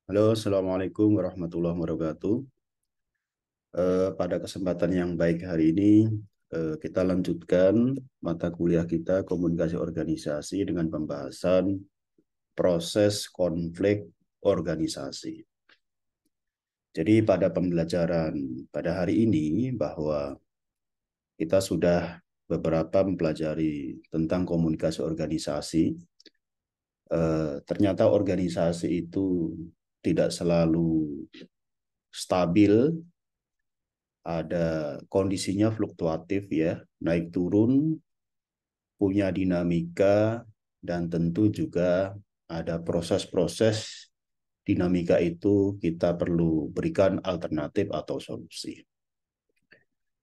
Halo, Assalamualaikum warahmatullahi wabarakatuh. Pada kesempatan yang baik hari ini, kita lanjutkan mata kuliah kita komunikasi organisasi dengan pembahasan proses konflik organisasi. Jadi pada pembelajaran pada hari ini bahwa kita sudah beberapa mempelajari tentang komunikasi organisasi. Ternyata organisasi itu tidak selalu stabil, ada kondisinya fluktuatif ya, naik turun, punya dinamika, dan tentu juga ada proses-proses dinamika itu kita perlu berikan alternatif atau solusi.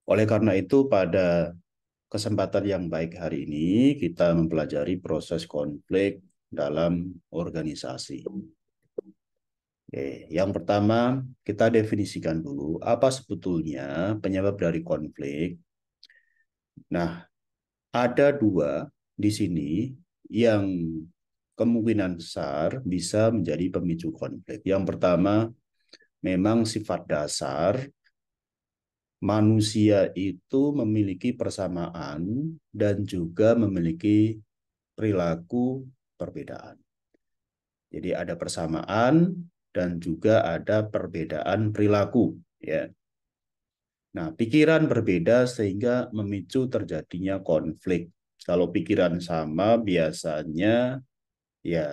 Oleh karena itu, pada kesempatan yang baik hari ini, kita mempelajari proses konflik dalam organisasi. Oke, yang pertama, kita definisikan dulu apa sebetulnya penyebab dari konflik. Nah, ada dua di sini yang kemungkinan besar bisa menjadi pemicu konflik. Yang pertama, memang sifat dasar manusia itu memiliki persamaan dan juga memiliki perilaku perbedaan. Jadi ada persamaan dan juga ada perbedaan perilaku, ya. Nah, pikiran berbeda sehingga memicu terjadinya konflik. Kalau pikiran sama biasanya ya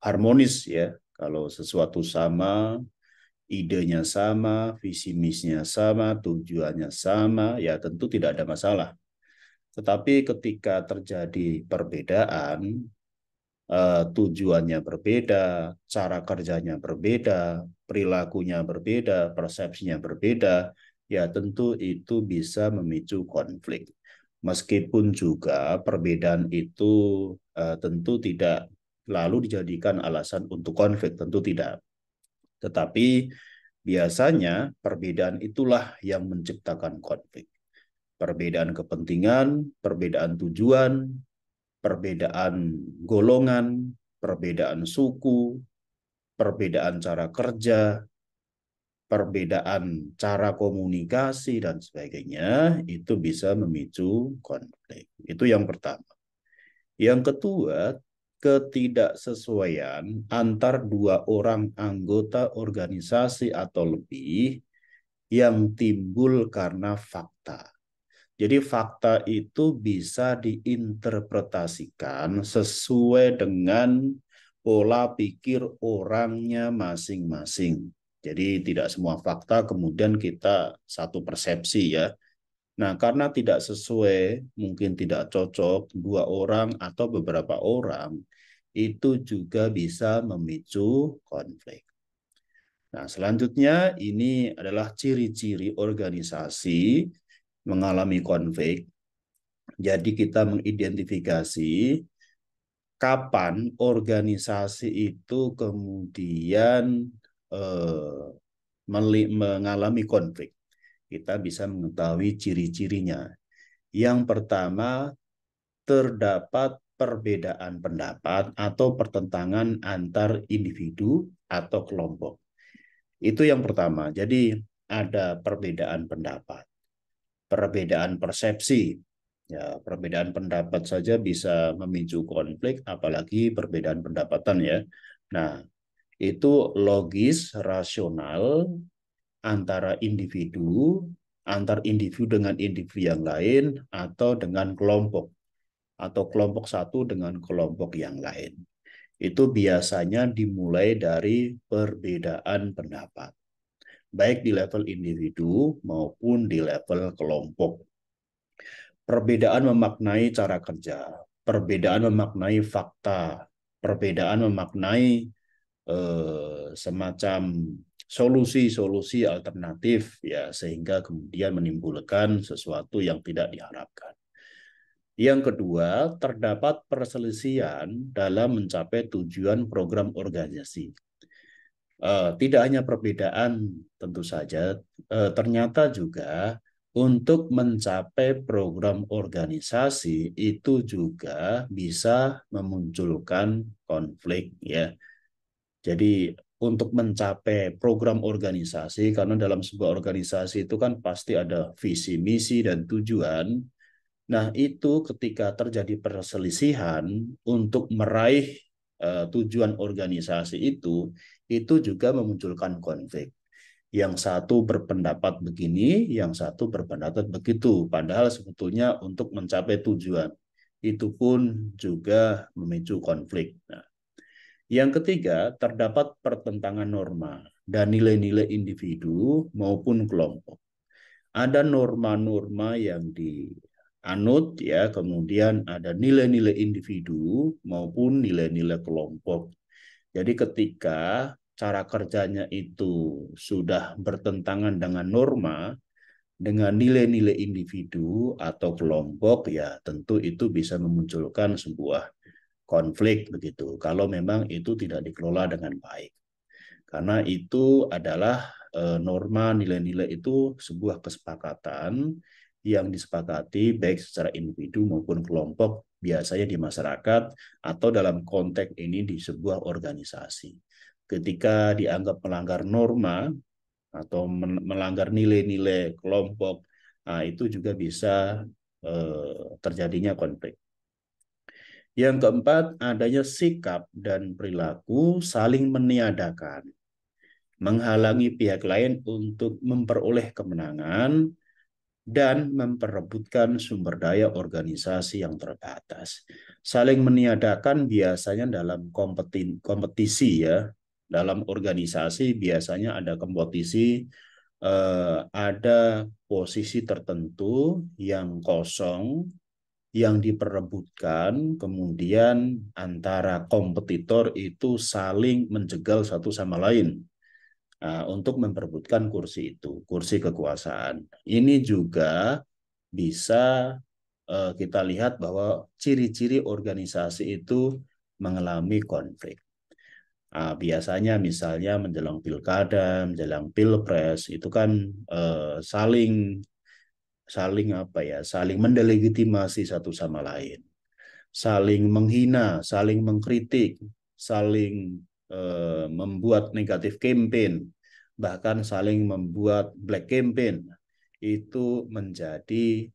harmonis ya. Kalau sesuatu sama, idenya sama, visi misinya sama, tujuannya sama, ya tentu tidak ada masalah. Tetapi ketika terjadi perbedaan, tujuannya berbeda, cara kerjanya berbeda, perilakunya berbeda, persepsinya berbeda, ya tentu itu bisa memicu konflik. Meskipun juga perbedaan itu tentu tidak lalu dijadikan alasan untuk konflik, tentu tidak. Tetapi biasanya perbedaan itulah yang menciptakan konflik. Perbedaan kepentingan, perbedaan tujuan, perbedaan golongan, perbedaan suku, perbedaan cara kerja, perbedaan cara komunikasi, dan sebagainya, itu bisa memicu konflik. Itu yang pertama. Yang kedua, ketidaksesuaian antar dua orang anggota organisasi atau lebih yang timbul karena fakta. Jadi fakta itu bisa diinterpretasikan sesuai dengan pola pikir orangnya masing-masing. Jadi tidak semua fakta kemudian kita satu persepsi ya. Nah, karena tidak sesuai, mungkin tidak cocok dua orang atau beberapa orang, itu juga bisa memicu konflik. Nah, selanjutnya ini adalah ciri-ciri organisasi mengalami konflik. Jadi kita mengidentifikasi kapan organisasi itu kemudian eh, mengalami konflik. Kita bisa mengetahui ciri-cirinya. Yang pertama, terdapat perbedaan pendapat atau pertentangan antar individu atau kelompok. Itu yang pertama. Jadi ada perbedaan pendapat, perbedaan persepsi. Ya, perbedaan pendapat saja bisa memicu konflik, apalagi perbedaan pendapatan ya. Nah, itu logis, rasional antara individu, antar individu dengan individu yang lain, atau dengan kelompok, atau kelompok satu dengan kelompok yang lain. Itu biasanya dimulai dari perbedaan pendapat, baik di level individu maupun di level kelompok. Perbedaan memaknai cara kerja, perbedaan memaknai fakta, perbedaan memaknai semacam solusi-solusi alternatif ya sehingga kemudian menimbulkan sesuatu yang tidak diharapkan. Yang kedua, terdapat perselisihan dalam mencapai tujuan program organisasi. Tidak hanya perbedaan tentu saja, ternyata juga untuk mencapai program organisasi itu juga bisa memunculkan konflik ya. Jadi untuk mencapai program organisasi, karena dalam sebuah organisasi itu kan pasti ada visi, misi, dan tujuan. Nah, itu ketika terjadi perselisihan untuk meraih tujuan organisasi itu juga memunculkan konflik. Yang satu berpendapat begini, yang satu berpendapat begitu. Padahal sebetulnya untuk mencapai tujuan itu pun juga memicu konflik. Nah, yang ketiga, terdapat pertentangan norma dan nilai-nilai individu maupun kelompok. Ada norma-norma yang dianut ya, kemudian ada nilai-nilai individu maupun nilai-nilai kelompok. Jadi ketika cara kerjanya itu sudah bertentangan dengan norma, dengan nilai-nilai individu atau kelompok, ya tentu itu bisa memunculkan sebuah konflik begitu. Kalau memang itu tidak dikelola dengan baik. Karena itu adalah norma nilai-nilai itu sebuah kesepakatan yang disepakati baik secara individu maupun kelompok, biasanya di masyarakat atau dalam konteks ini di sebuah organisasi. Ketika dianggap melanggar norma atau melanggar nilai-nilai kelompok, nah itu juga bisa terjadinya konflik. Yang keempat, adanya sikap dan perilaku saling meniadakan, menghalangi pihak lain untuk memperoleh kemenangan, dan memperebutkan sumber daya organisasi yang terbatas. Saling meniadakan biasanya dalam kompetisi ya. Dalam organisasi biasanya ada kompetisi, ada posisi tertentu yang kosong, yang diperebutkan, kemudian antara kompetitor itu saling menjegal satu sama lain untuk memperebutkan kursi itu, kursi kekuasaan. Ini juga bisa kita lihat bahwa ciri-ciri organisasi itu mengalami konflik. Biasanya misalnya menjelang pilkada, menjelang pilpres itu kan saling saling apa ya, saling mendelegitimasi satu sama lain, saling menghina, saling mengkritik, saling membuat negatif campaign, bahkan saling membuat black campaign. Itu menjadi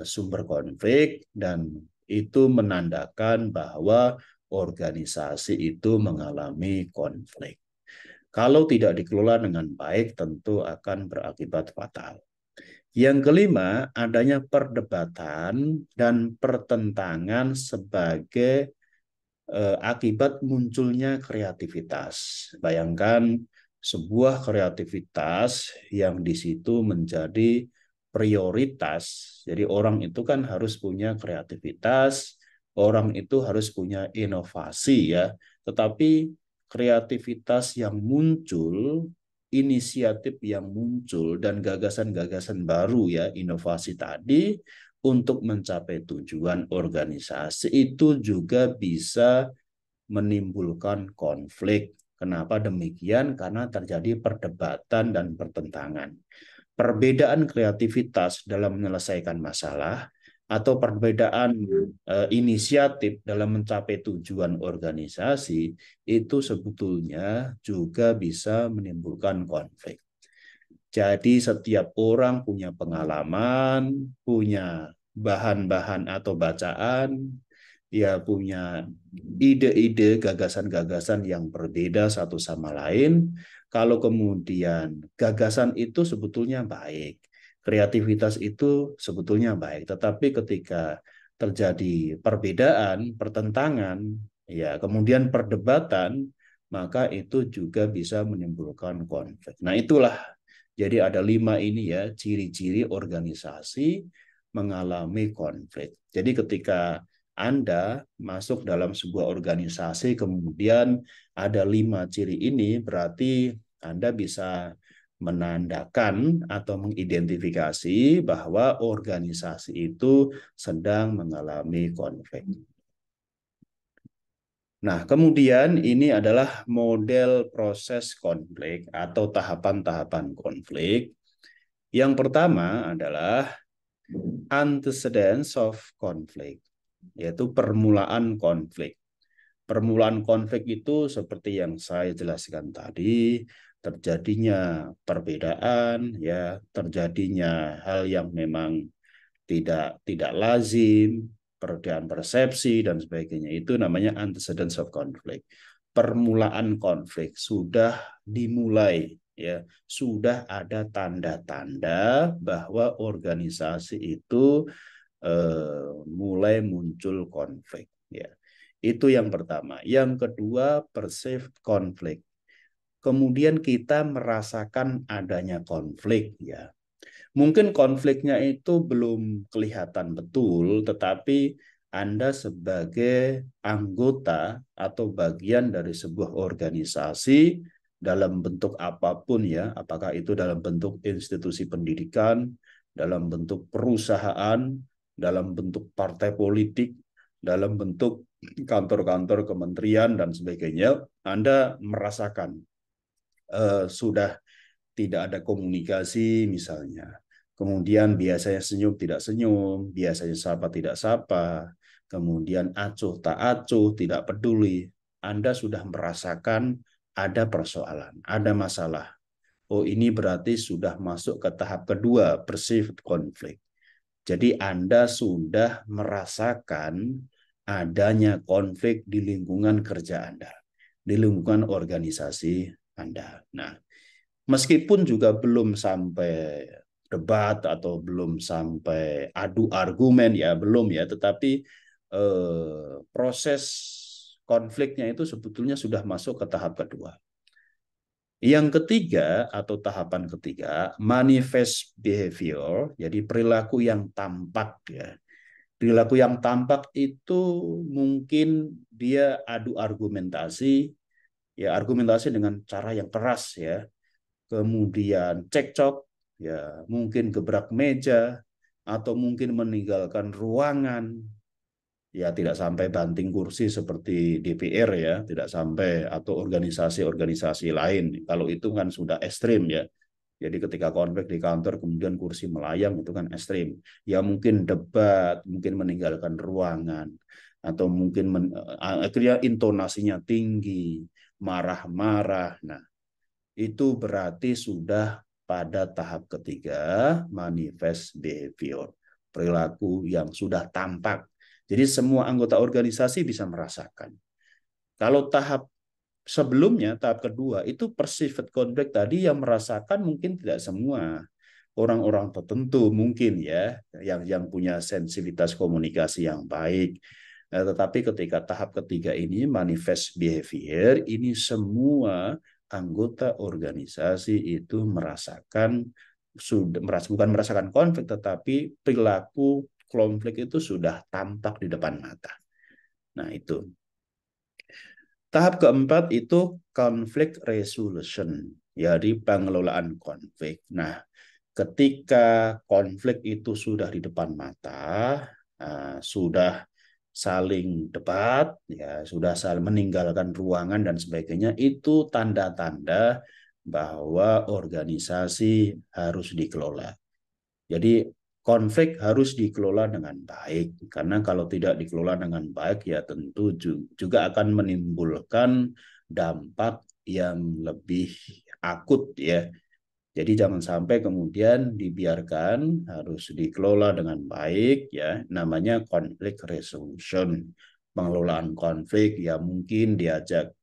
sumber konflik dan itu menandakan bahwa organisasi itu mengalami konflik. Kalau tidak dikelola dengan baik, tentu akan berakibat fatal. Yang kelima, adanya perdebatan dan pertentangan sebagai akibat munculnya kreativitas. Bayangkan sebuah kreativitas yang di situ menjadi prioritas. Jadi orang itu kan harus punya kreativitas, orang itu harus punya inovasi ya. Tetapi kreativitas yang muncul, inisiatif yang muncul dan gagasan-gagasan baru ya, inovasi tadi untuk mencapai tujuan organisasi itu juga bisa menimbulkan konflik. Kenapa demikian? Karena terjadi perdebatan dan pertentangan. Perbedaan kreativitas dalam menyelesaikan masalah atau perbedaan inisiatif dalam mencapai tujuan organisasi itu sebetulnya juga bisa menimbulkan konflik. Jadi setiap orang punya pengalaman, punya bahan-bahan atau bacaan, ya punya ide-ide, gagasan-gagasan yang berbeda satu sama lain. Kalau kemudian gagasan itu sebetulnya baik, kreativitas itu sebetulnya baik, tetapi ketika terjadi perbedaan, pertentangan, ya kemudian perdebatan, maka itu juga bisa menimbulkan konflik. Nah, itulah jadi ada 5 ini ya, ciri-ciri organisasi mengalami konflik. Jadi ketika Anda masuk dalam sebuah organisasi, kemudian ada 5 ciri ini, berarti Anda bisa menandakan atau mengidentifikasi bahwa organisasi itu sedang mengalami konflik. Nah, kemudian ini adalah model proses konflik atau tahapan-tahapan konflik. Yang pertama adalah antecedents of conflict, yaitu permulaan konflik. Permulaan konflik itu seperti yang saya jelaskan tadi, terjadinya perbedaan, ya, terjadinya hal yang memang tidak lazim, perbedaan persepsi dan sebagainya. Itu namanya antecedents of conflict. Permulaan konflik sudah dimulai, ya, sudah ada tanda-tanda bahwa organisasi itu mulai muncul konflik, ya. Itu yang pertama. Yang kedua, perceived conflict. Kemudian kita merasakan adanya konflik, ya. Mungkin konfliknya itu belum kelihatan betul, tetapi Anda sebagai anggota atau bagian dari sebuah organisasi dalam bentuk apapun, ya, apakah itu dalam bentuk institusi pendidikan, dalam bentuk perusahaan, dalam bentuk partai politik, dalam bentuk kantor-kantor kementerian dan sebagainya, Anda merasakan sudah tidak ada komunikasi misalnya. Kemudian biasanya senyum tidak senyum, biasanya sapa tidak sapa, kemudian acuh tak acuh, tidak peduli. Anda sudah merasakan ada persoalan, ada masalah. Oh, ini berarti sudah masuk ke tahap kedua, perceived conflict. Jadi Anda sudah merasakan adanya konflik di lingkungan kerja Anda, di lingkungan organisasi Anda. Nah, meskipun juga belum sampai debat atau belum sampai adu argumen, ya, belum, ya, tetapi proses konfliknya itu sebetulnya sudah masuk ke tahap kedua. Yang ketiga atau tahapan ketiga, manifest behavior, jadi perilaku yang tampak, ya. Perilaku yang tampak itu mungkin dia adu argumentasi, ya, argumentasi dengan cara yang keras, ya. Kemudian cekcok, ya, mungkin gebrak meja, atau mungkin meninggalkan ruangan, ya, tidak sampai banting kursi seperti DPR, ya, tidak sampai, atau organisasi-organisasi lain. Kalau itu kan sudah ekstrim, ya. Jadi ketika konflik di kantor kemudian kursi melayang, itu kan ekstrim. Ya, mungkin debat, mungkin meninggalkan ruangan, atau mungkin akhirnya intonasinya tinggi, marah-marah. Nah, itu berarti sudah pada tahap ketiga, manifest behavior, perilaku yang sudah tampak. Jadi semua anggota organisasi bisa merasakan. Kalau tahap sebelumnya, tahap kedua, itu perceived conflict tadi yang merasakan mungkin tidak semua. Orang-orang tertentu mungkin, ya, yang punya sensitivitas komunikasi yang baik. Tetapi ketika tahap ketiga ini, manifest behavior, ini semua anggota organisasi itu merasakan, bukan merasakan konflik, tetapi perilaku konflik itu sudah tampak di depan mata. Nah, itu. Tahap keempat itu conflict resolution, jadi pengelolaan konflik. Nah, ketika konflik itu sudah di depan mata, sudah saling debat, ya, sudah saling meninggalkan ruangan dan sebagainya, itu tanda-tanda bahwa organisasi harus dikelola. Jadi konflik harus dikelola dengan baik, karena kalau tidak dikelola dengan baik, ya, tentu juga akan menimbulkan dampak yang lebih akut, ya. Jadi jangan sampai kemudian dibiarkan, harus dikelola dengan baik, ya. Namanya conflict resolution, pengelolaan konflik, ya, mungkin diajak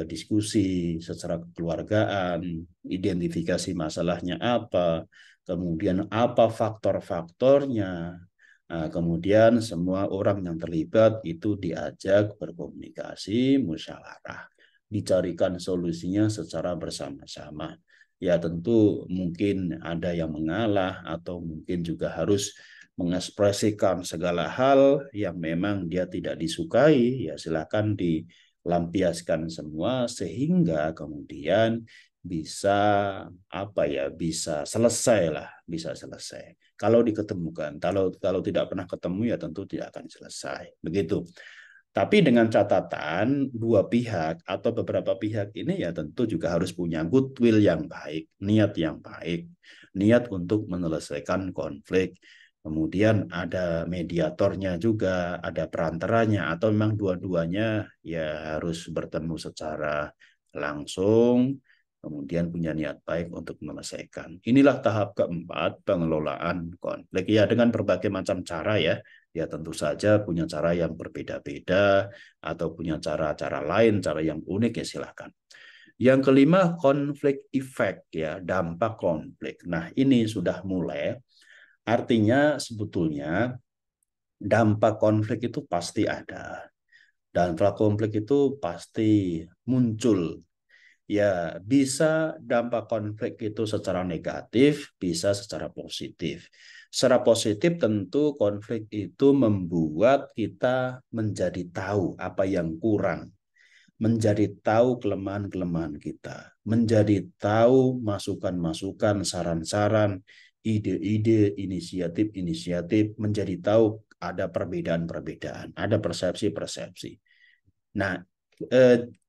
diskusi secara kekeluargaan, identifikasi masalahnya apa, kemudian apa faktor-faktornya, kemudian semua orang yang terlibat itu diajak berkomunikasi, musyawarah, dicarikan solusinya secara bersama-sama. Ya, tentu mungkin ada yang mengalah atau mungkin juga harus mengekspresikan segala hal yang memang dia tidak disukai, ya, silakan dilampiaskan semua sehingga kemudian bisa, apa ya, bisa selesai lah, bisa selesai. Kalau diketemukan, kalau tidak pernah ketemu, ya, tentu tidak akan selesai. Begitu. Tapi dengan catatan dua pihak atau beberapa pihak ini, ya, tentu juga harus punya goodwill yang baik, niat yang baik, niat untuk menyelesaikan konflik. kemudian ada mediatornya juga, ada perantaranya, atau memang dua-duanya ya harus bertemu secara langsung, kemudian punya niat baik untuk menyelesaikan. Inilah tahap keempat, pengelolaan konflik. Ya, dengan berbagai macam cara ya. Ya tentu saja punya cara yang berbeda-beda, atau punya cara-cara lain, cara yang unik ya silahkan. Yang kelima, konflik effect ya, dampak konflik. Nah, ini sudah mulai. Artinya sebetulnya dampak konflik itu pasti ada. Dampak konflik itu pasti muncul. Ya, bisa dampak konflik itu secara negatif, bisa secara positif. Secara positif tentu konflik itu membuat kita menjadi tahu apa yang kurang, menjadi tahu kelemahan-kelemahan kita, menjadi tahu masukan-masukan, saran-saran, ide-ide, inisiatif-inisiatif, menjadi tahu ada perbedaan-perbedaan, ada persepsi-persepsi. Nah,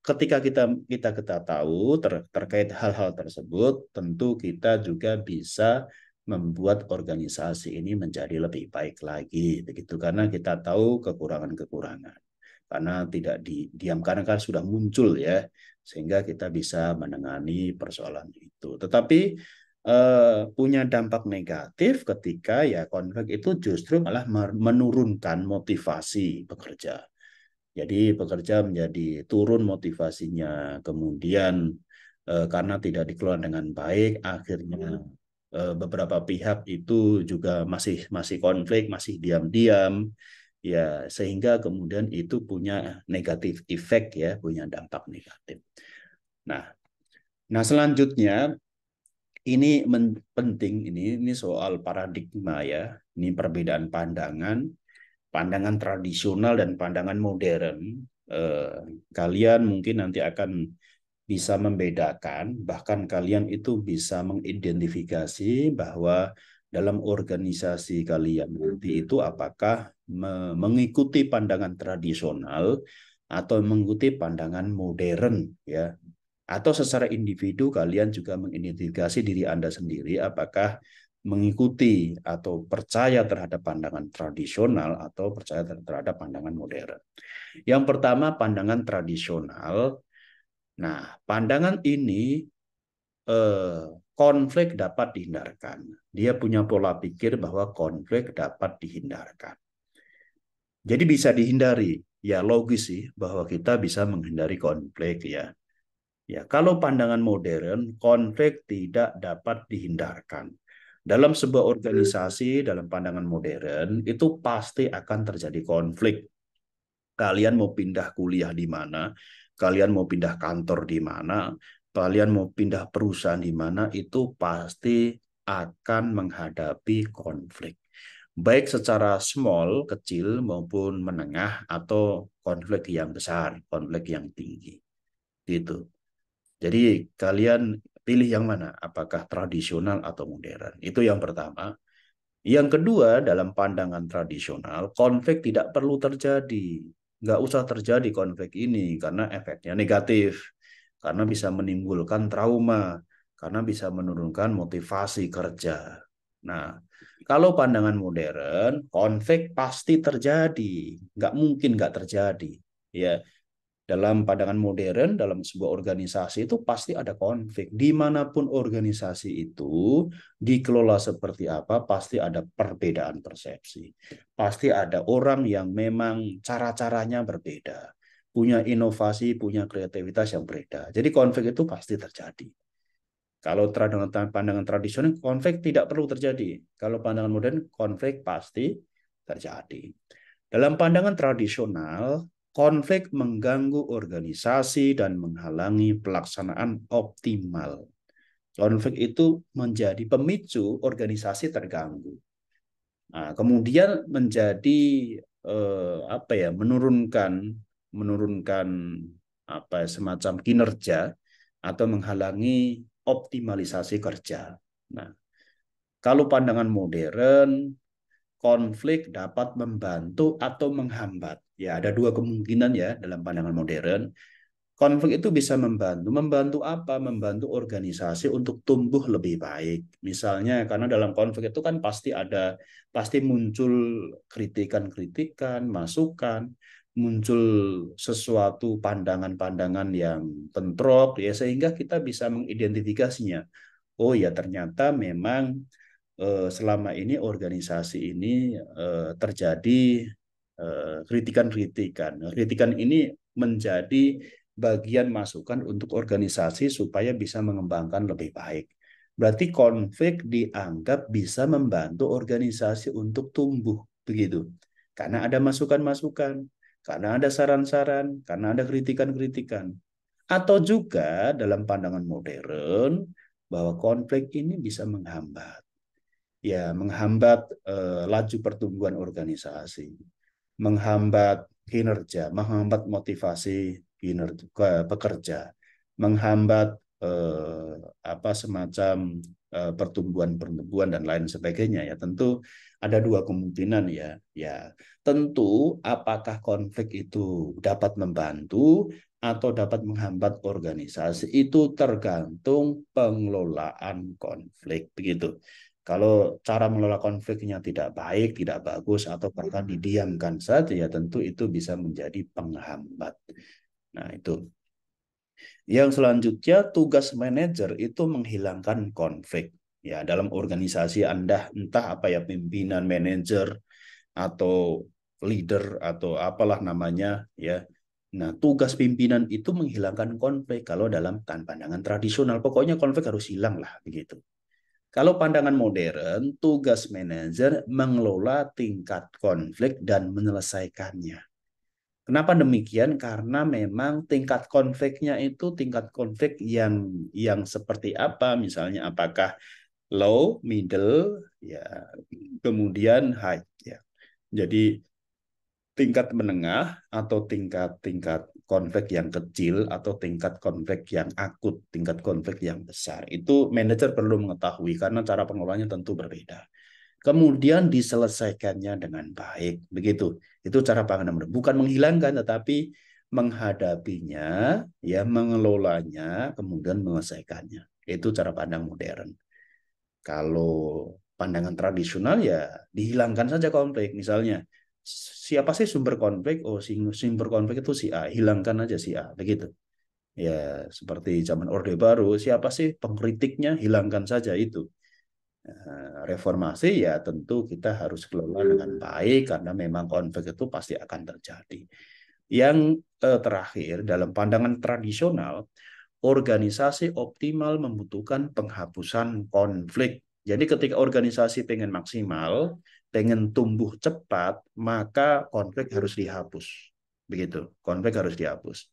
ketika kita tahu terkait hal-hal tersebut, tentu kita juga bisa membuat organisasi ini menjadi lebih baik lagi, begitu karena kita tahu kekurangan-kekurangan. Karena tidak diam karena kan sudah muncul ya, sehingga kita bisa menangani persoalan itu. Tetapi punya dampak negatif ketika ya konflik itu justru malah menurunkan motivasi bekerja. Jadi pekerja menjadi turun motivasinya, kemudian karena tidak dikelola dengan baik, akhirnya beberapa pihak itu juga masih masih konflik, masih diam-diam, ya sehingga kemudian itu punya negatif efek ya, punya dampak negatif. Nah, nah selanjutnya ini penting ini soal paradigma ya, ini perbedaan pandangan, pandangan tradisional dan pandangan modern. Kalian mungkin nanti akan bisa membedakan, bahkan kalian itu bisa mengidentifikasi bahwa dalam organisasi kalian nanti itu apakah mengikuti pandangan tradisional atau mengikuti pandangan modern ya. Atau secara individu kalian juga mengidentifikasi diri Anda sendiri apakah mengikuti atau percaya terhadap pandangan tradisional atau percaya terhadap pandangan modern. Yang pertama pandangan tradisional. Nah, pandangan ini konflik dapat dihindarkan. Dia punya pola pikir bahwa konflik dapat dihindarkan. Jadi bisa dihindari. Ya logis sih bahwa kita bisa menghindari konflik ya. Ya, kalau pandangan modern, konflik tidak dapat dihindarkan. Dalam sebuah organisasi, dalam pandangan modern, itu pasti akan terjadi konflik. Kalian mau pindah kuliah di mana, kalian mau pindah kantor di mana, kalian mau pindah perusahaan di mana, itu pasti akan menghadapi konflik. Baik secara small, kecil, maupun menengah, atau konflik yang besar, konflik yang tinggi. Gitu. Jadi kalian pilih yang mana? Apakah tradisional atau modern? Itu yang pertama. Yang kedua, dalam pandangan tradisional, konflik tidak perlu terjadi. Nggak usah terjadi konflik ini karena efeknya negatif. Karena bisa menimbulkan trauma. Karena bisa menurunkan motivasi kerja. Nah, kalau pandangan modern, konflik pasti terjadi. Nggak mungkin nggak terjadi. Ya, dalam pandangan modern, dalam sebuah organisasi itu pasti ada konflik. Dimanapun organisasi itu dikelola seperti apa, pasti ada perbedaan persepsi. Pasti ada orang yang memang cara-caranya berbeda. Punya inovasi, punya kreativitas yang berbeda. Jadi konflik itu pasti terjadi. Kalau pandangan tradisional, konflik tidak perlu terjadi. Kalau pandangan modern, konflik pasti terjadi. Dalam pandangan tradisional, konflik mengganggu organisasi dan menghalangi pelaksanaan optimal. Konflik itu menjadi pemicu organisasi terganggu. Nah, kemudian menjadi apa ya, menurunkan apa semacam kinerja atau menghalangi optimalisasi kerja. Nah, kalau pandangan modern, konflik dapat membantu atau menghambat. Ya, ada dua kemungkinan ya dalam pandangan modern. Konflik itu bisa membantu. Membantu apa? Membantu organisasi untuk tumbuh lebih baik. Misalnya karena dalam konflik itu kan pasti muncul kritikan-kritikan, masukan, muncul sesuatu pandangan-pandangan yang bentrok ya sehingga kita bisa mengidentifikasinya. Oh ya ternyata memang selama ini organisasi ini terjadi kritikan-kritikan. Kritikan ini menjadi bagian masukan untuk organisasi supaya bisa mengembangkan lebih baik. Berarti konflik dianggap bisa membantu organisasi untuk tumbuh, begitu. Karena ada masukan-masukan, karena ada saran-saran, karena ada kritikan-kritikan. Atau juga dalam pandangan modern bahwa konflik ini bisa menghambat laju pertumbuhan organisasi, menghambat kinerja, menghambat motivasi kinerja pekerja, menghambat semacam pertumbuhan dan lain sebagainya ya. Tentu ada dua kemungkinan ya. Ya, tentu apakah konflik itu dapat membantu atau dapat menghambat organisasi itu tergantung pengelolaan konflik begitu. Kalau cara mengelola konfliknya tidak baik, tidak bagus, atau bahkan didiamkan saja, ya tentu itu bisa menjadi penghambat. Nah, itu. Yang selanjutnya, tugas manajer itu menghilangkan konflik. Ya, dalam organisasi Anda, entah apa ya, pimpinan, manajer, atau leader, atau apalah namanya, ya. Nah, tugas pimpinan itu menghilangkan konflik. Kalau dalam pandangan tradisional, pokoknya konflik harus hilang lah, begitu. Kalau pandangan modern, tugas manajer mengelola tingkat konflik dan menyelesaikannya. Kenapa demikian? Karena memang tingkat konfliknya itu tingkat konflik yang seperti apa? Misalnya apakah low, middle, ya, kemudian high, ya. Jadi tingkat menengah atau tingkat konflik yang kecil atau tingkat konflik yang akut, tingkat konflik yang besar. Itu manajer perlu mengetahui karena cara pengelolaannya tentu berbeda. Kemudian diselesaikannya dengan baik, begitu. Itu cara penanganan, bukan menghilangkan tetapi menghadapinya, ya, mengelolanya, kemudian menyelesaikannya. Itu cara pandang modern. Kalau pandangan tradisional ya dihilangkan saja konflik. Misalnya siapa sih sumber konflik? Oh, sumber konflik itu si A, hilangkan aja si A, begitu. Ya, seperti zaman Orde Baru, siapa sih pengkritiknya? Hilangkan saja itu. Reformasi ya tentu kita harus kelola dengan baik karena memang konflik itu pasti akan terjadi. Yang terakhir, dalam pandangan tradisional, organisasi optimal membutuhkan penghapusan konflik. Jadi ketika organisasi pengen maksimal, pengen tumbuh cepat, maka konflik harus dihapus. Begitu, konflik harus dihapus.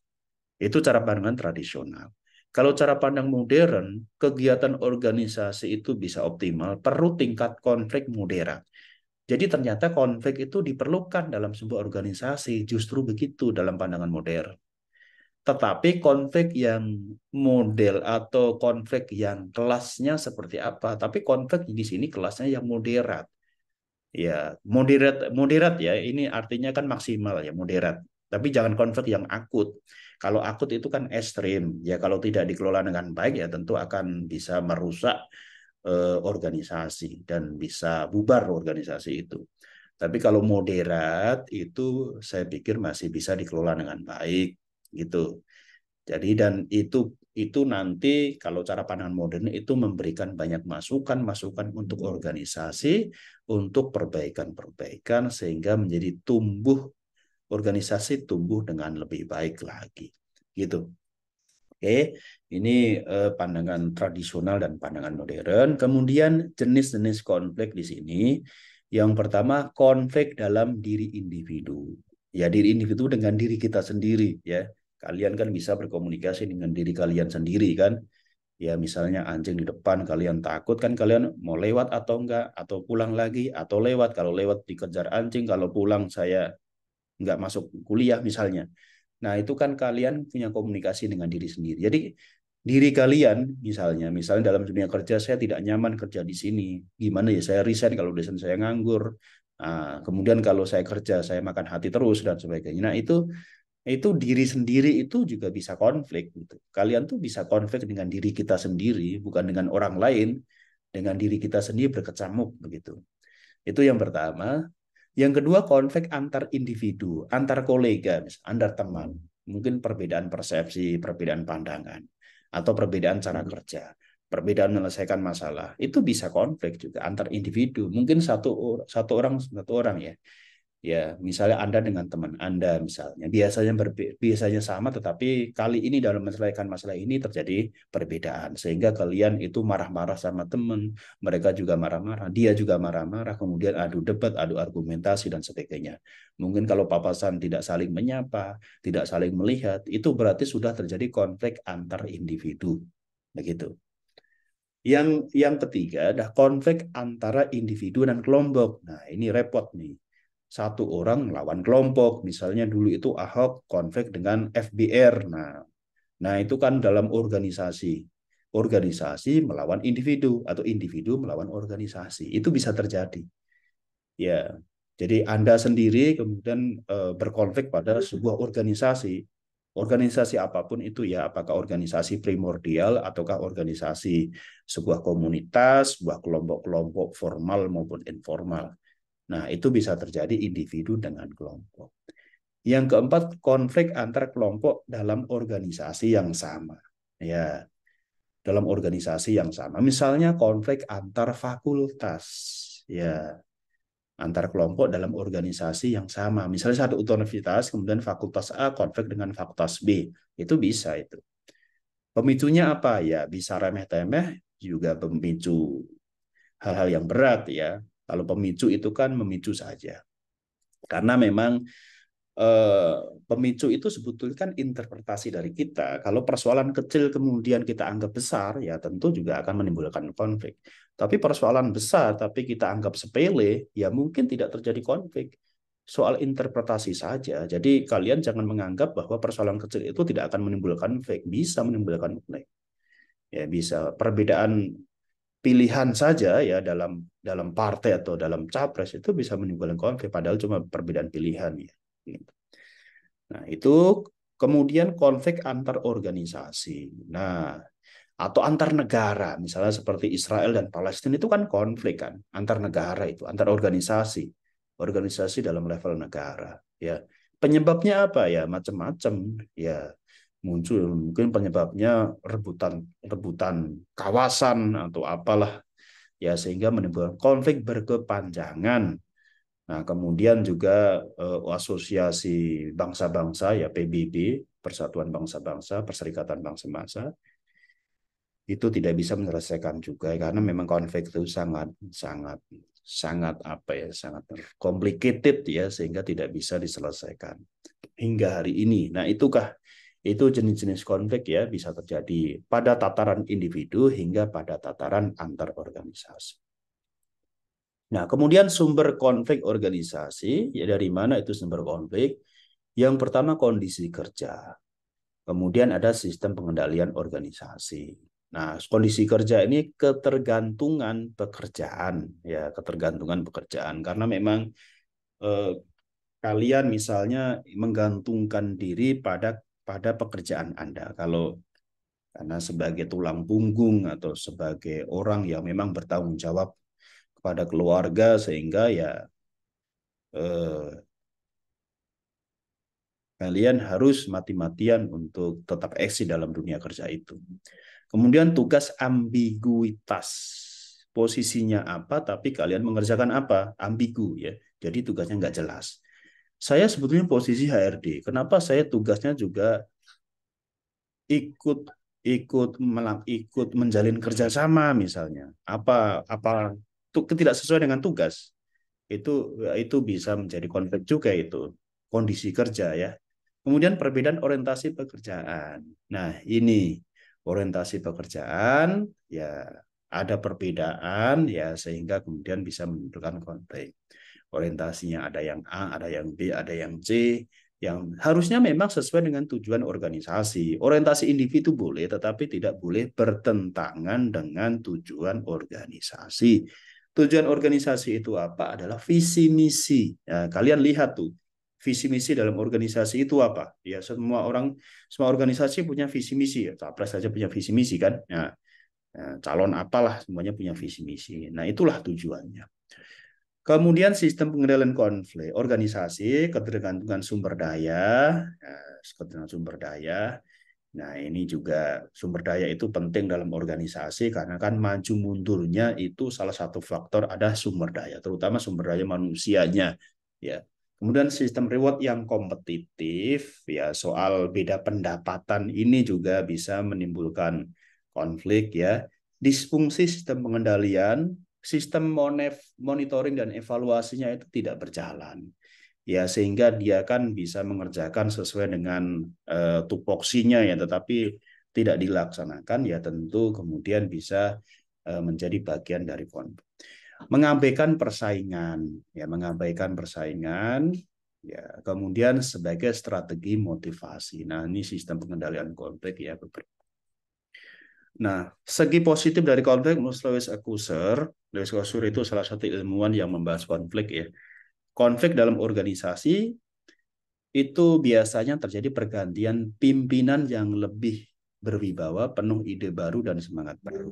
Itu cara pandangan tradisional. Kalau cara pandang modern, kegiatan organisasi itu bisa optimal, perlu tingkat konflik moderat. Jadi ternyata konflik itu diperlukan dalam sebuah organisasi, justru begitu dalam pandangan modern. Tetapi konflik yang model atau konflik yang kelasnya seperti apa? Tapi konflik di sini kelasnya yang moderat. Ya, moderat moderat ya. Ini artinya kan maksimal ya, moderat. Tapi jangan konflik yang akut. Kalau akut itu kan ekstrim. Ya, kalau tidak dikelola dengan baik ya tentu akan bisa merusak organisasi dan bisa bubar organisasi itu. Tapi kalau moderat itu saya pikir masih bisa dikelola dengan baik gitu. Jadi dan itu nanti kalau cara pandangan modern itu memberikan banyak masukan-masukan untuk organisasi, untuk perbaikan-perbaikan sehingga menjadi organisasi tumbuh dengan lebih baik lagi. Gitu. Oke, ini pandangan tradisional dan pandangan modern. Kemudian jenis-jenis konflik di sini. Yang pertama konflik dalam diri individu. Ya, diri individu dengan diri kita sendiri ya. Kalian kan bisa berkomunikasi dengan diri kalian sendiri kan. Ya misalnya anjing di depan kalian takut kan kalian mau lewat atau enggak atau pulang lagi atau lewat. Kalau lewat dikejar anjing, kalau pulang saya enggak masuk kuliah misalnya. Nah, itu kan kalian punya komunikasi dengan diri sendiri. Jadi diri kalian misalnya dalam dunia kerja saya tidak nyaman kerja di sini. Gimana ya saya resign kalau desain saya nganggur. Nah, kemudian kalau saya kerja saya makan hati terus dan sebagainya. Nah, itu diri sendiri itu juga bisa konflik gitu. Kalian tuh bisa konflik dengan diri kita sendiri, bukan dengan orang lain, dengan diri kita sendiri berkecamuk begitu. Itu yang pertama. Yang kedua, konflik antar individu, antar kolega, antar teman. Mungkin perbedaan persepsi, perbedaan pandangan, atau perbedaan cara kerja, perbedaan menyelesaikan masalah. Itu bisa konflik juga antar individu. Mungkin satu orang ya. Ya, misalnya Anda dengan teman Anda misalnya, biasanya sama, tetapi kali ini dalam menyelesaikan masalah ini terjadi perbedaan, sehingga kalian itu marah-marah sama teman, mereka juga marah-marah, dia juga marah-marah, kemudian adu debat, adu argumentasi dan sebagainya. Mungkin kalau papasan tidak saling menyapa, tidak saling melihat, itu berarti sudah terjadi konflik antar individu, begitu. Yang ketiga adalah konflik antara individu dan kelompok. Nah, ini repot nih, satu orang melawan kelompok. Misalnya dulu itu Ahok konflik dengan FBR. Nah itu kan dalam organisasi. Organisasi melawan individu atau individu melawan organisasi. Itu bisa terjadi. Ya. Jadi Anda sendiri kemudian berkonflik pada sebuah organisasi. Organisasi apapun itu ya, apakah organisasi primordial ataukah organisasi sebuah komunitas, sebuah kelompok-kelompok formal maupun informal. Nah, itu bisa terjadi individu dengan kelompok. Yang keempat, konflik antar kelompok dalam organisasi yang sama. Ya, dalam organisasi yang sama. Misalnya konflik antar fakultas. Ya, antar kelompok dalam organisasi yang sama. Misalnya satu universitas, kemudian fakultas A konflik dengan fakultas B. Itu bisa itu. Pemicunya apa? Ya, bisa remeh-temeh, juga pemicu hal-hal yang berat ya. Kalau pemicu itu kan memicu saja. Karena memang pemicu itu sebetulnya kan interpretasi dari kita. Kalau persoalan kecil kemudian kita anggap besar, ya tentu juga akan menimbulkan konflik. Tapi persoalan besar tapi kita anggap sepele, ya mungkin tidak terjadi konflik. Soal interpretasi saja. Jadi kalian jangan menganggap bahwa persoalan kecil itu tidak akan menimbulkan konflik. Bisa menimbulkan konflik. Ya bisa. Perbedaan pilihan saja ya dalam partai atau dalam capres itu bisa menimbulkan konflik. Padahal cuma perbedaan pilihan ya. Nah, itu kemudian konflik antar organisasi. Nah, atau antar negara, misalnya seperti Israel dan Palestina itu kan konflik kan, antar negara itu, antar organisasi, organisasi dalam level negara. Ya, penyebabnya apa ya? Macam-macam. Ya, muncul mungkin penyebabnya rebutan rebutan kawasan atau apalah ya sehingga menimbulkan konflik berkepanjangan. Nah, kemudian juga asosiasi bangsa-bangsa ya PBB, Persatuan Bangsa-Bangsa, Perserikatan Bangsa-Bangsa itu tidak bisa menyelesaikan juga karena memang konflik itu sangat sangat sangat apa ya, sangat complicated ya sehingga tidak bisa diselesaikan hingga hari ini. Nah, itu jenis-jenis konflik ya bisa terjadi pada tataran individu hingga pada tataran antar organisasi. Nah, kemudian sumber konflik organisasi, ya dari mana itu sumber konflik? Yang pertama kondisi kerja. Kemudian ada sistem pengendalian organisasi. Nah, kondisi kerja ini ketergantungan pekerjaan, ya ketergantungan pekerjaan. Karena memang eh, kalian misalnya menggantungkan diri pada pekerjaan Anda. Kalau karena sebagai tulang punggung atau sebagai orang yang memang bertanggung jawab kepada keluarga sehingga ya eh, kalian harus mati-matian untuk tetap eksis dalam dunia kerja itu. Kemudian tugas ambiguitas. Posisinya apa, tapi kalian mengerjakan apa? Ambigu ya. Jadi tugasnya nggak jelas. Saya sebetulnya posisi HRD. Kenapa saya tugasnya juga ikut ikut menjalin kerjasama misalnya? Apa tidak sesuai dengan tugas? Itu bisa menjadi konflik juga itu kondisi kerja ya. Kemudian perbedaan orientasi pekerjaan. Nah, ini orientasi pekerjaan ya ada perbedaan ya sehingga kemudian bisa menimbulkan konflik. Orientasinya ada yang A, ada yang B, ada yang C yang harusnya memang sesuai dengan tujuan organisasi. Orientasi individu boleh tetapi tidak boleh bertentangan dengan tujuan organisasi. Tujuan organisasi itu apa? Adalah visi misi. Ya, kalian lihat tuh, visi misi dalam organisasi itu apa? Ya semua organisasi punya visi misi ya. Capres saja punya visi misi kan. Nah, calon apalah semuanya punya visi misi. Nah, itulah tujuannya. Kemudian sistem pengendalian konflik, organisasi, ketergantungan sumber daya, ketergantungan sumber daya. Nah, ini juga sumber daya itu penting dalam organisasi karena kan maju mundurnya itu salah satu faktor ada sumber daya, terutama sumber daya manusianya. Ya. Kemudian sistem reward yang kompetitif, ya soal beda pendapatan ini juga bisa menimbulkan konflik ya. Disfungsi sistem pengendalian, sistem monitoring dan evaluasinya itu tidak berjalan ya sehingga dia kan bisa mengerjakan sesuai dengan tupoksinya ya tetapi tidak dilaksanakan ya tentu kemudian bisa menjadi bagian dari konflik. Mengabaikan persaingan ya kemudian sebagai strategi motivasi. Nah, ini sistem pengendalian konflik ya. Nah, segi positif dari konflik menurut Lewis Accuser itu salah satu ilmuwan yang membahas konflik ya. Konflik dalam organisasi itu biasanya terjadi pergantian pimpinan yang lebih berwibawa, penuh ide baru dan semangat baru.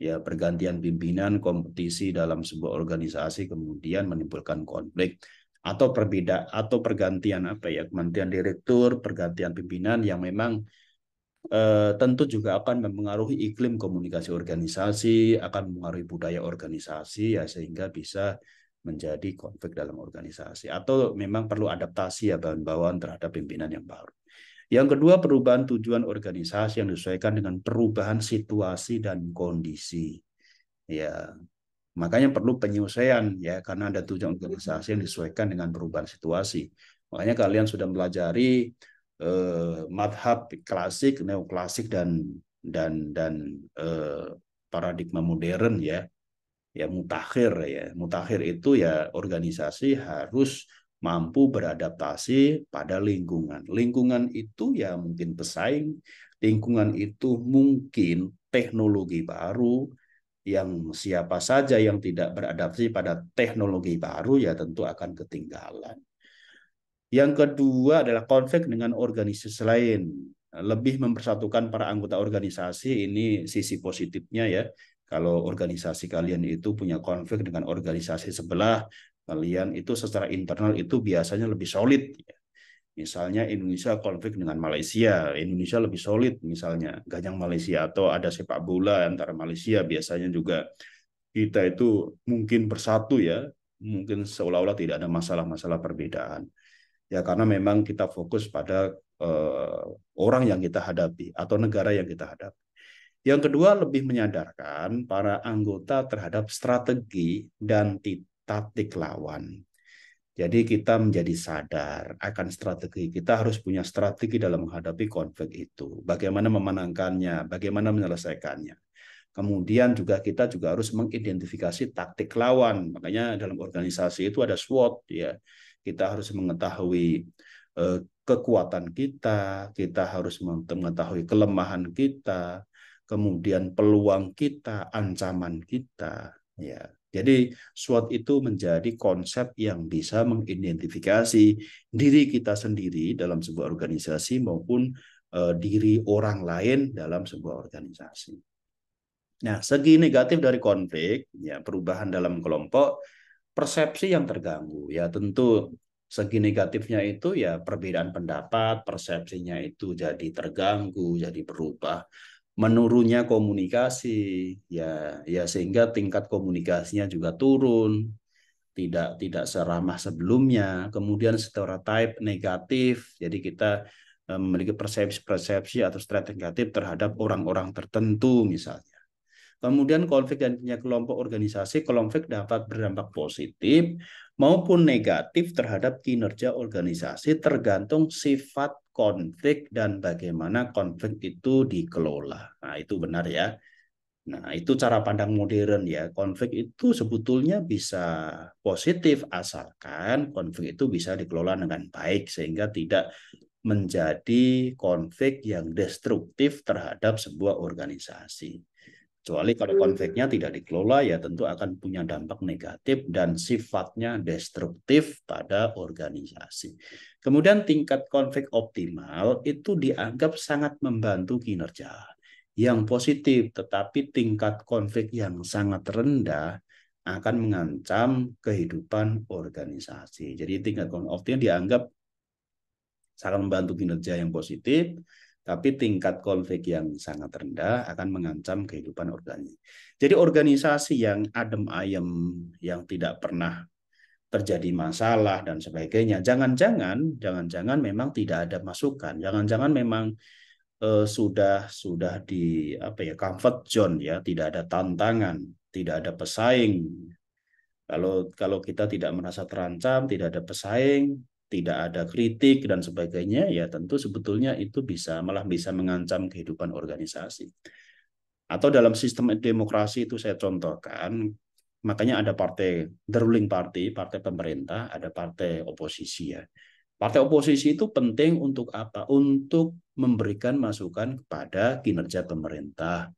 Ya, pergantian pimpinan, kompetisi dalam sebuah organisasi kemudian menimbulkan konflik atau pergantian pergantian direktur, pergantian pimpinan yang memang tentu juga akan mempengaruhi iklim komunikasi organisasi, akan mempengaruhi budaya organisasi ya sehingga bisa menjadi konflik dalam organisasi atau memang perlu adaptasi ya bawaan terhadap pimpinan yang baru. Yang kedua, perubahan tujuan organisasi yang disesuaikan dengan perubahan situasi dan kondisi. Ya, makanya perlu penyesuaian ya karena ada tujuan organisasi yang disesuaikan dengan perubahan situasi. Makanya kalian sudah melajari madhab klasik, neoklasik dan paradigma modern ya. Ya mutakhir itu ya organisasi harus mampu beradaptasi pada lingkungan itu ya mungkin pesaing, lingkungan itu mungkin teknologi baru yang siapa saja yang tidak beradaptasi pada teknologi baru ya tentu akan ketinggalan. Yang kedua adalah konflik dengan organisasi lain. Lebih mempersatukan para anggota organisasi, ini sisi positifnya ya. Kalau organisasi kalian itu punya konflik dengan organisasi sebelah, kalian itu secara internal itu biasanya lebih solid. Misalnya Indonesia konflik dengan Malaysia, Indonesia lebih solid misalnya, ganyang Malaysia, atau ada sepak bola antara Malaysia, biasanya juga kita itu mungkin bersatu ya, mungkin seolah-olah tidak ada masalah-masalah perbedaan. Ya karena memang kita fokus pada orang yang kita hadapi atau negara yang kita hadapi. Yang kedua, lebih menyadarkan para anggota terhadap strategi dan taktik lawan. Jadi kita menjadi sadar akan strategi. Kita harus punya strategi dalam menghadapi konflik itu. Bagaimana memenangkannya, bagaimana menyelesaikannya. Kemudian kita juga harus mengidentifikasi taktik lawan. Makanya dalam organisasi itu ada SWOT ya. Kita harus mengetahui kekuatan kita harus mengetahui kelemahan kita, kemudian peluang kita, ancaman kita ya. Jadi SWOT itu menjadi konsep yang bisa mengidentifikasi diri kita sendiri dalam sebuah organisasi maupun diri orang lain dalam sebuah organisasi. Nah, segi negatif dari konflik, ya perubahan dalam kelompok, persepsi yang terganggu. Ya tentu segi negatifnya itu ya perbedaan pendapat, persepsinya itu jadi terganggu, jadi berubah. Menurunnya komunikasi, ya sehingga tingkat komunikasinya juga turun, tidak seramah sebelumnya. Kemudian stereotip negatif, jadi kita memiliki persepsi atau strategi negatif terhadap orang-orang tertentu misalnya. Kemudian konflik dan punya kelompok organisasi, konflik dapat berdampak positif maupun negatif terhadap kinerja organisasi tergantung sifat konflik dan bagaimana konflik itu dikelola. Nah, itu benar ya. Nah, itu cara pandang modern ya. Konflik itu sebetulnya bisa positif asalkan konflik itu bisa dikelola dengan baik sehingga tidak menjadi konflik yang destruktif terhadap sebuah organisasi. Kecuali kalau konfliknya tidak dikelola, ya tentu akan punya dampak negatif dan sifatnya destruktif pada organisasi. Kemudian tingkat konflik optimal itu dianggap sangat membantu kinerja yang positif, tetapi tingkat konflik yang sangat rendah akan mengancam kehidupan organisasi. Jadi tingkat konflik optimal dianggap sangat membantu kinerja yang positif, tapi tingkat konflik yang sangat rendah akan mengancam kehidupan organisasi. Jadi organisasi yang adem ayem, yang tidak pernah terjadi masalah dan sebagainya, jangan-jangan memang tidak ada masukan, jangan-jangan memang sudah di apa ya, comfort zone ya, tidak ada tantangan, tidak ada pesaing. Kalau kita tidak merasa terancam, tidak ada pesaing, tidak ada kritik dan sebagainya, ya tentu sebetulnya itu malah bisa mengancam kehidupan organisasi. Atau dalam sistem demokrasi itu saya contohkan, makanya ada partai the ruling party, partai pemerintah, ada partai oposisi ya. Partai oposisi itu penting untuk apa? Untuk memberikan masukan kepada kinerja pemerintah,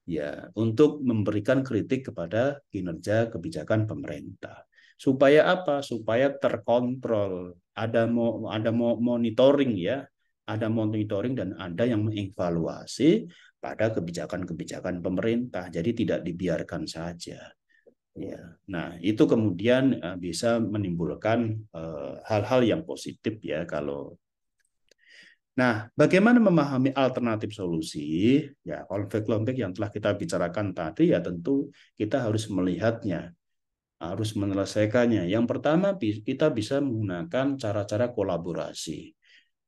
ya, untuk memberikan kritik kepada kinerja kebijakan pemerintah. Supaya apa? Supaya terkontrol, ada monitoring ya, ada monitoring dan ada yang mengevaluasi pada kebijakan-kebijakan pemerintah. Jadi tidak dibiarkan saja. Ya. Nah, itu kemudian bisa menimbulkan hal-hal yang positif ya kalau. Nah, bagaimana memahami alternatif solusi? Ya, konflik-konflik yang telah kita bicarakan tadi, ya tentu kita harus melihatnya, harus menyelesaikannya. Yang pertama, kita bisa menggunakan cara-cara kolaborasi.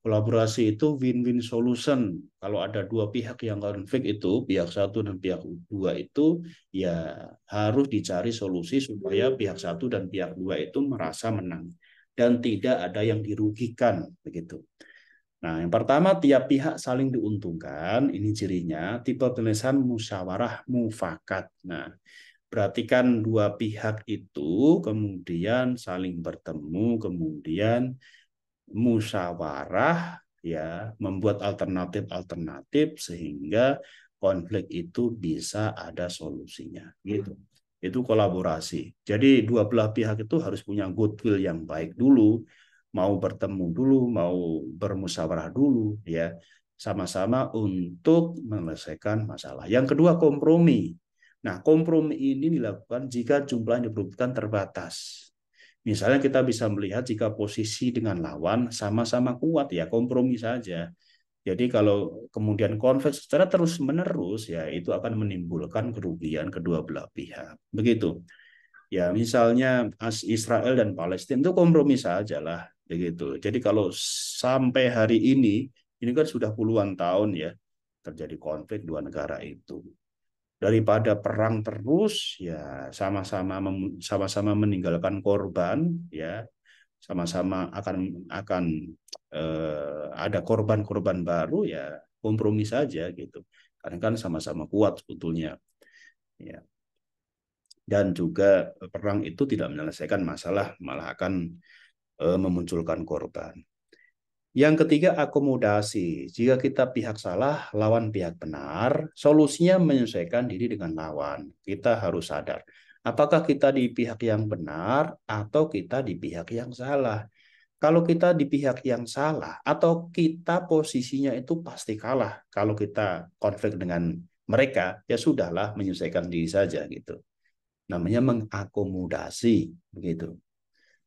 Kolaborasi itu win-win solution. Kalau ada dua pihak yang konflik itu, pihak satu dan pihak dua itu, ya harus dicari solusi supaya pihak satu dan pihak dua itu merasa menang dan tidak ada yang dirugikan, begitu. Nah, yang pertama, tiap pihak saling diuntungkan. Ini cirinya tipe penyelesaian musyawarah mufakat. Nah, berarti kan dua pihak itu kemudian saling bertemu, kemudian musyawarah, ya, membuat alternatif-alternatif sehingga konflik itu bisa ada solusinya. Gitu. Itu kolaborasi. Jadi dua belah pihak itu harus punya goodwill yang baik dulu, mau bertemu dulu, mau bermusyawarah dulu, ya, sama-sama untuk menyelesaikan masalah. Yang kedua, kompromi. Nah, kompromi ini dilakukan jika jumlah yang diperlukan terbatas. Misalnya kita bisa melihat jika posisi dengan lawan sama-sama kuat, ya kompromi saja. Jadi kalau kemudian konflik secara terus-menerus, ya itu akan menimbulkan kerugian kedua belah pihak. Begitu. Ya, misalnya Israel dan Palestina itu kompromi saja lah, begitu. Jadi kalau sampai hari ini kan sudah puluhan tahun ya terjadi konflik dua negara itu. Daripada perang terus, ya sama-sama meninggalkan korban, ya sama-sama akan ada korban-korban baru, ya kompromi saja gitu. Karena kan sama-sama kuat sebetulnya, ya. Dan juga perang itu tidak menyelesaikan masalah, malah akan memunculkan korban. Yang ketiga, akomodasi. Jika kita pihak salah, lawan pihak benar, solusinya menyesuaikan diri dengan lawan. Kita harus sadar, apakah kita di pihak yang benar atau kita di pihak yang salah. Kalau kita di pihak yang salah, atau kita posisinya itu pasti kalah. Kalau kita konflik dengan mereka, ya sudahlah, menyesuaikan diri saja gitu. Namanya mengakomodasi, begitu.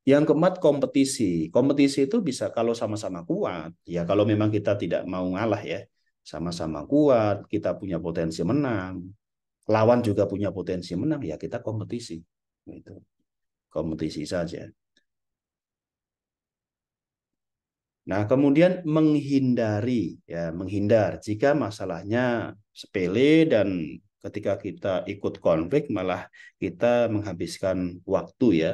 Yang keempat, kompetisi. Kompetisi itu bisa kalau sama-sama kuat. Ya kalau memang kita tidak mau ngalah ya. Sama-sama kuat, kita punya potensi menang. Lawan juga punya potensi menang, ya kita kompetisi. Gitu. Kompetisi saja. Nah, kemudian menghindar jika masalahnya sepele dan ketika kita ikut konflik malah kita menghabiskan waktu,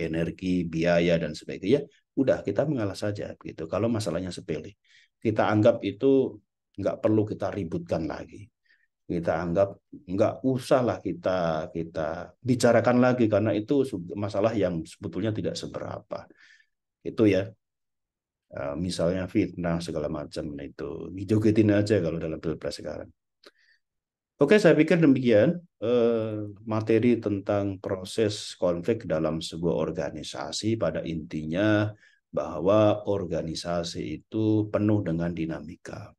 energi, biaya dan sebagainya. Udah kita mengalah saja gitu. Kalau masalahnya sepele, kita anggap itu nggak perlu kita ributkan lagi. Kita anggap nggak usah lah kita kita bicarakan lagi karena itu masalah yang sebetulnya tidak seberapa. Itu ya. Misalnya fitnah segala macam itu dijogetin aja kalau dalam pilpres sekarang. Oke, saya pikir demikian materi tentang proses konflik dalam sebuah organisasi. Pada intinya bahwa organisasi itu penuh dengan dinamika.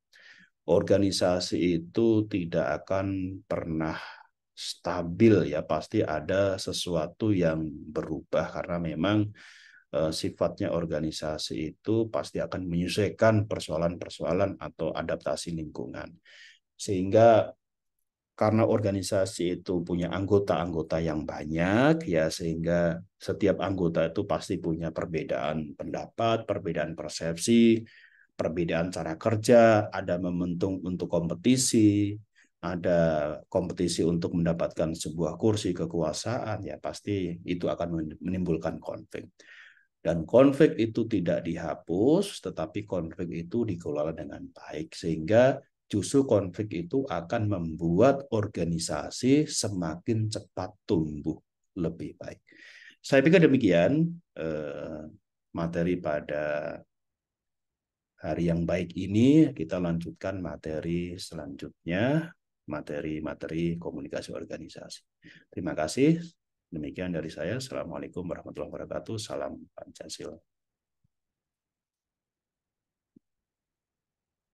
Organisasi itu tidak akan pernah stabil ya, pasti ada sesuatu yang berubah karena memang sifatnya organisasi itu pasti akan menyesuaikan persoalan-persoalan atau adaptasi lingkungan. Sehingga karena organisasi itu punya anggota-anggota yang banyak ya, sehingga setiap anggota itu pasti punya perbedaan pendapat, perbedaan persepsi, perbedaan cara kerja, ada momentum untuk kompetisi, ada kompetisi untuk mendapatkan sebuah kursi kekuasaan, ya pasti itu akan menimbulkan konflik. Dan konflik itu tidak dihapus, tetapi konflik itu dikelola dengan baik, sehingga justru konflik itu akan membuat organisasi semakin cepat tumbuh lebih baik. Saya pikir demikian materi pada hari yang baik ini. Kita lanjutkan materi selanjutnya, materi-materi komunikasi organisasi. Terima kasih. Demikian dari saya. Assalamualaikum warahmatullahi wabarakatuh. Salam Pancasila.